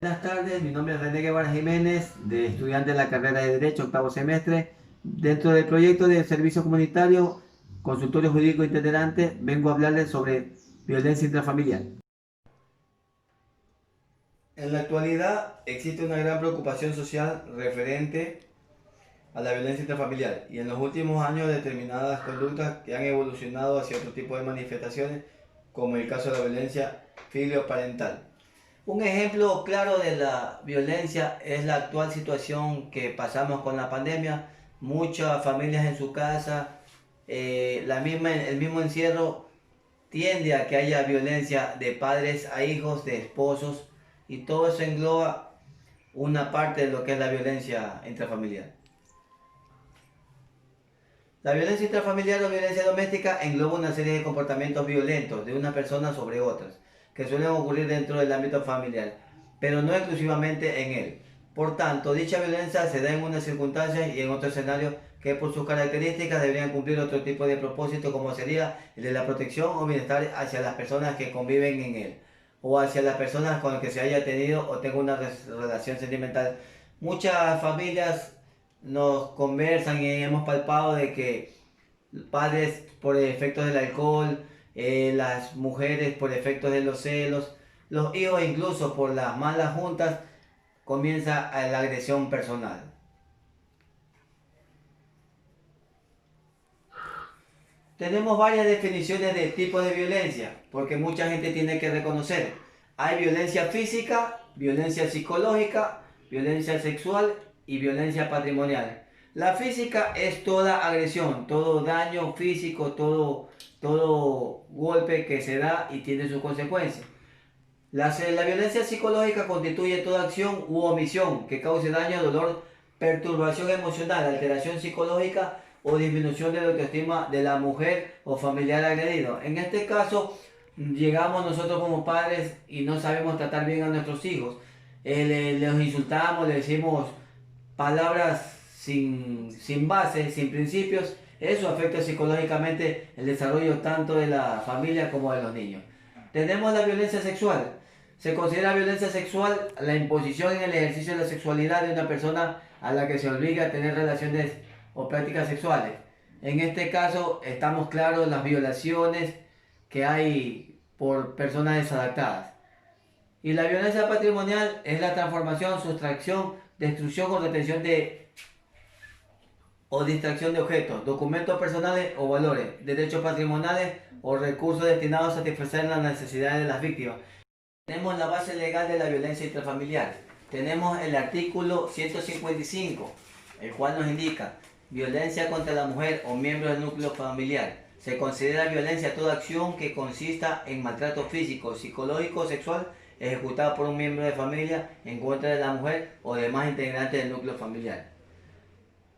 Buenas tardes, mi nombre es René Guevara Jiménez, de estudiante de la carrera de Derecho, octavo semestre. Dentro del proyecto de servicio comunitario, consultorio jurídico itinerante, vengo a hablarles sobre violencia intrafamiliar. En la actualidad existe una gran preocupación social referente a la violencia intrafamiliar y en los últimos años determinadas conductas que han evolucionado hacia otro tipo de manifestaciones, como el caso de la violencia filioparental. Un ejemplo claro de la violencia es la actual situación que pasamos con la pandemia. Muchas familias en su casa, el mismo encierro tiende a que haya violencia de padres a hijos, de esposos, y todo eso engloba una parte de lo que es la violencia intrafamiliar. La violencia intrafamiliar o violencia doméstica engloba una serie de comportamientos violentos de una persona sobre otras, que suelen ocurrir dentro del ámbito familiar, pero no exclusivamente en él. Por tanto, dicha violencia se da en unas circunstancias y en otros escenarios que por sus características deberían cumplir otro tipo de propósito, como sería el de la protección o bienestar hacia las personas que conviven en él, o hacia las personas con las que se haya tenido o tenga una relación sentimental. Muchas familias nos conversan y hemos palpado de que padres por efectos del alcohol, las mujeres por efectos de los celos, los hijos incluso por las malas juntas, comienza la agresión personal. Tenemos varias definiciones de tipos de violencia, porque mucha gente tiene que reconocer. Hay violencia física, violencia psicológica, violencia sexual y violencia patrimonial. La física es toda agresión, todo daño físico, todo golpe que se da y tiene sus consecuencias. La violencia psicológica constituye toda acción u omisión que cause daño, dolor, perturbación emocional, alteración psicológica o disminución de la autoestima de la mujer o familiar agredido. En este caso, llegamos nosotros como padres y no sabemos tratar bien a nuestros hijos. Los insultamos, le decimos palabras sin base, sin principios. Eso afecta psicológicamente el desarrollo tanto de la familia como de los niños. Tenemos la violencia sexual. Se considera violencia sexual la imposición en el ejercicio de la sexualidad de una persona a la que se obliga a tener relaciones o prácticas sexuales. En este caso estamos claros las violaciones que hay por personas desadaptadas. Y la violencia patrimonial es la transformación, sustracción, destrucción o retención de o distracción de objetos, documentos personales o valores, derechos patrimoniales o recursos destinados a satisfacer las necesidades de las víctimas. Tenemos la base legal de la violencia intrafamiliar. Tenemos el artículo 155, el cual nos indica violencia contra la mujer o miembro del núcleo familiar. Se considera violencia toda acción que consista en maltrato físico, psicológico o sexual ejecutado por un miembro de familia en contra de la mujer o demás integrantes del núcleo familiar.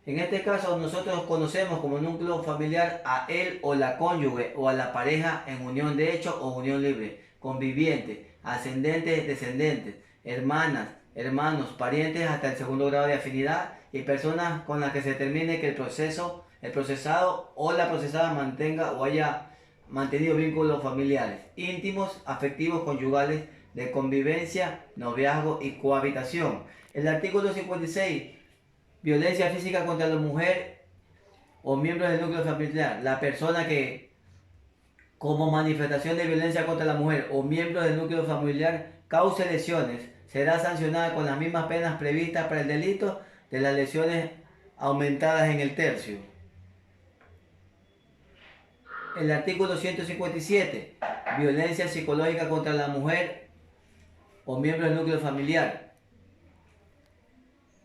En este caso nosotros conocemos como núcleo familiar a él o la cónyuge o a la pareja en unión de hecho o unión libre, convivientes, ascendentes, descendentes, hermanas, hermanos, parientes hasta el segundo grado de afinidad y personas con las que se determine que el procesado o la procesada mantenga o haya mantenido vínculos familiares, íntimos, afectivos, conyugales, de convivencia, noviazgo y cohabitación. El artículo 56, violencia física contra la mujer o miembros del núcleo familiar. La persona que, como manifestación de violencia contra la mujer o miembros del núcleo familiar, cause lesiones, será sancionada con las mismas penas previstas para el delito de las lesiones aumentadas en el tercio. El artículo 157, violencia psicológica contra la mujer o miembros del núcleo familiar.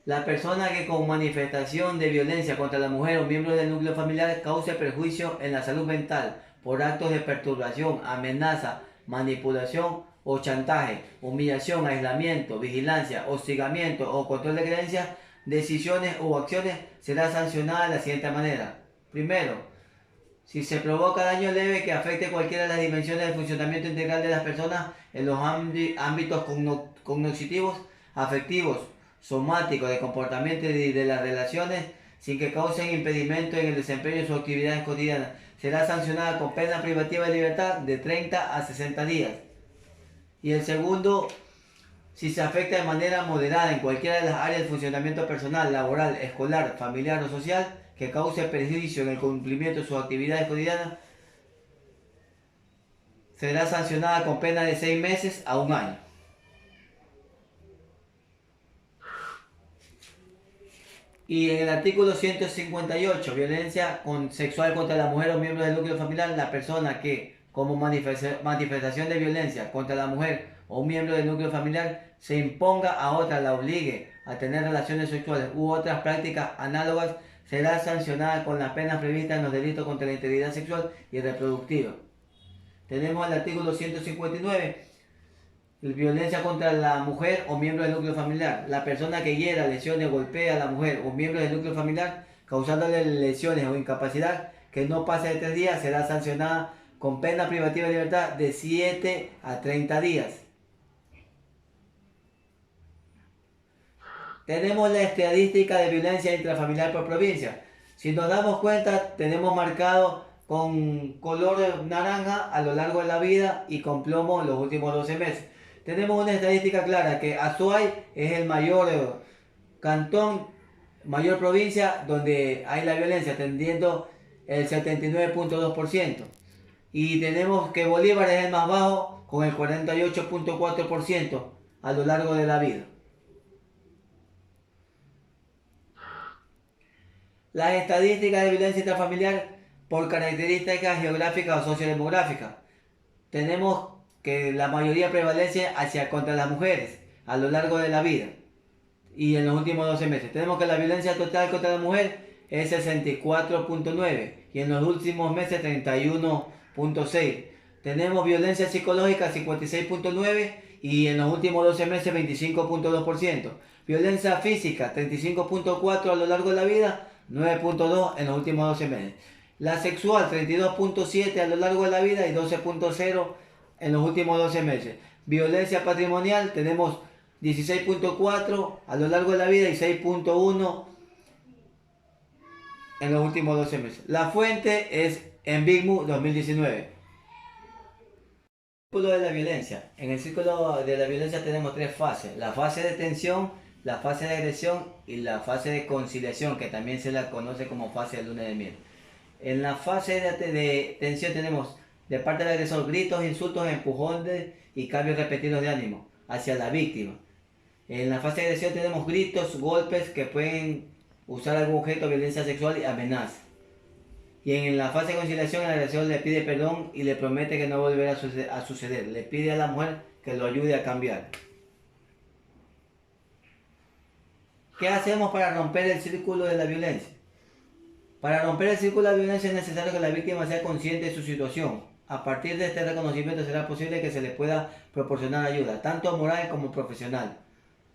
La persona que con manifestación de violencia contra la mujer o miembro del núcleo familiar cause perjuicio en la salud mental por actos de perturbación, amenaza, manipulación o chantaje, humillación, aislamiento, vigilancia, hostigamiento o control de creencias, decisiones o acciones, será sancionada de la siguiente manera. Primero, si se provoca daño leve que afecte cualquiera de las dimensiones del funcionamiento integral de las personas en los ámbitos cognitivos, afectivos, somáticos, de comportamiento y de las relaciones, sin que causen impedimento en el desempeño de sus actividades cotidianas, será sancionada con pena privativa de libertad de 30 a 60 días. Y el segundo, Si se afecta de manera moderada en cualquiera de las áreas del funcionamiento personal, laboral, escolar, familiar o social, que cause perjuicio en el cumplimiento de sus actividades cotidianas, será sancionada con pena de 6 meses a 1 año. Y en el artículo 158, violencia sexual contra la mujer o miembros del núcleo familiar, la persona que, como manifestación de violencia contra la mujer o un miembro del núcleo familiar, se imponga a otra, la obligue a tener relaciones sexuales u otras prácticas análogas, será sancionada con las penas previstas en los delitos contra la integridad sexual y reproductiva. Tenemos el artículo 159. Violencia contra la mujer o miembro del núcleo familiar. La persona que hiera, lesione o golpea a la mujer o miembro del núcleo familiar, causándole lesiones o incapacidad que no pase de 3 días, será sancionada con pena privativa de libertad de 7 a 30 días. Tenemos la estadística de violencia intrafamiliar por provincia. Si nos damos cuenta, tenemos marcado con color naranja a lo largo de la vida y con plomo en los últimos 12 meses. Tenemos una estadística clara que Azuay es el mayor cantón, mayor provincia donde hay la violencia, tendiendo el 79.2%. Y tenemos que Bolívar es el más bajo con el 48.4% a lo largo de la vida. Las estadísticas de violencia intrafamiliar por características geográficas o sociodemográficas. Tenemos que la mayoría prevalece contra las mujeres a lo largo de la vida y en los últimos 12 meses. Tenemos que la violencia total contra la mujer es 64.9 y en los últimos meses 31.6. Tenemos violencia psicológica 56.9 y en los últimos 12 meses 25.2%. Violencia física 35.4 a lo largo de la vida, 9.2 en los últimos 12 meses. La sexual 32.7 a lo largo de la vida y 12.0 en los últimos 12 meses. Violencia patrimonial tenemos 16.4 a lo largo de la vida y 6.1 en los últimos 12 meses. La fuente es en Bigmu 2019. Círculo de la violencia. En el círculo de la violencia tenemos 3 fases. La fase de tensión, la fase de agresión y la fase de conciliación, que también se la conoce como fase de luna de miel. En la fase de tensión tenemos de parte del agresor gritos, insultos, empujones y cambios repetidos de ánimo hacia la víctima. En la fase de agresión tenemos gritos, golpes que pueden usar algún objeto, violencia sexual y amenaza. Y en la fase de conciliación el agresor le pide perdón y le promete que no volverá a suceder. Le pide a la mujer que lo ayude a cambiar. ¿Qué hacemos para romper el círculo de la violencia? Para romper el círculo de la violencia es necesario que la víctima sea consciente de su situación. A partir de este reconocimiento será posible que se le pueda proporcionar ayuda, tanto moral como profesional.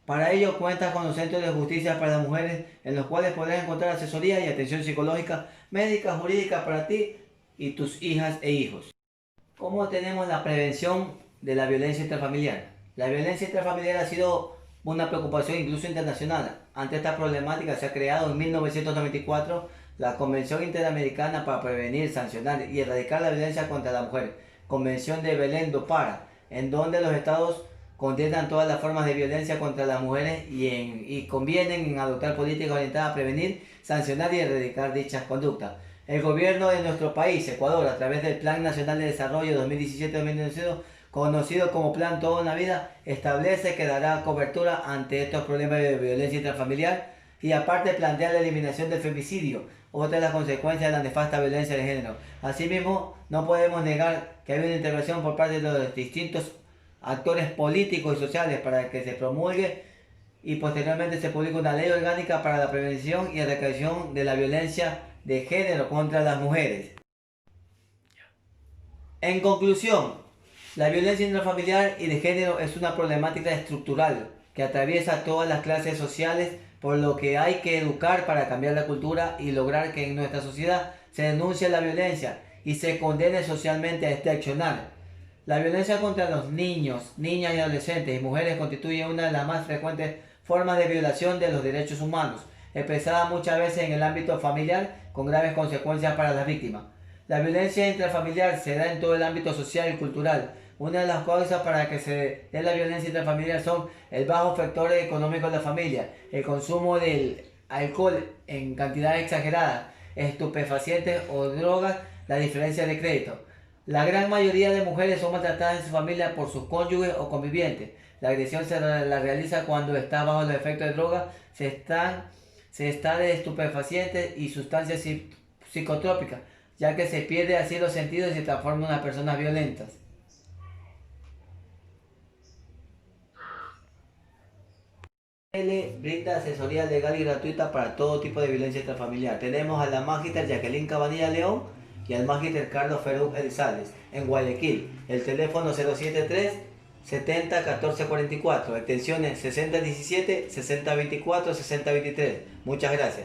Para ello cuentas con los centros de justicia para las mujeres, en los cuales podrás encontrar asesoría y atención psicológica, médica, jurídica para ti y tus hijas e hijos. ¿Cómo tenemos la prevención de la violencia intrafamiliar? La violencia intrafamiliar ha sido una preocupación incluso internacional. Ante esta problemática se ha creado en 1994 la Convención Interamericana para Prevenir, Sancionar y Erradicar la Violencia contra la Mujer, Convención de Belém do Pará, en donde los estados condenan todas las formas de violencia contra las mujeres y convienen en adoptar políticas orientadas a prevenir, sancionar y erradicar dichas conductas. El gobierno de nuestro país, Ecuador, a través del Plan Nacional de Desarrollo 2017-2022, conocido como Plan Toda una Vida, establece que dará cobertura ante estos problemas de violencia intrafamiliar y aparte plantea la eliminación del femicidio, otra de las consecuencias de la nefasta violencia de género. Asimismo, no podemos negar que hay una intervención por parte de los distintos actores políticos y sociales para que se promulgue y posteriormente se publique una ley orgánica para la prevención y erradicación de la violencia de género contra las mujeres. En conclusión, la violencia intrafamiliar y de género es una problemática estructural que atraviesa todas las clases sociales, por lo que hay que educar para cambiar la cultura y lograr que en nuestra sociedad se denuncie la violencia y se condene socialmente a este accionar. La violencia contra los niños, niñas y adolescentes y mujeres constituye una de las más frecuentes formas de violación de los derechos humanos, expresada muchas veces en el ámbito familiar con graves consecuencias para las víctimas. La violencia intrafamiliar se da en todo el ámbito social y cultural, Una de las causas para que se dé la violencia intrafamiliar son el bajo factor económico de la familia, el consumo del alcohol en cantidades exageradas, estupefacientes o drogas, la diferencia de crédito. La gran mayoría de mujeres son maltratadas en su familia por sus cónyuges o convivientes. La agresión se la realiza cuando está bajo los efectos de drogas, se está de estupefacientes y sustancias psicotrópicas, ya que se pierde así los sentidos y se transforma en unas personas violentas. L brinda asesoría legal y gratuita para todo tipo de violencia intrafamiliar. Tenemos a la Magister Jacqueline Cabanilla León y al Magister Carlos Ferú Elizaldes en Guayaquil. El teléfono 073 70 14 44, extensiones 6017, 6024, 6023. Muchas gracias.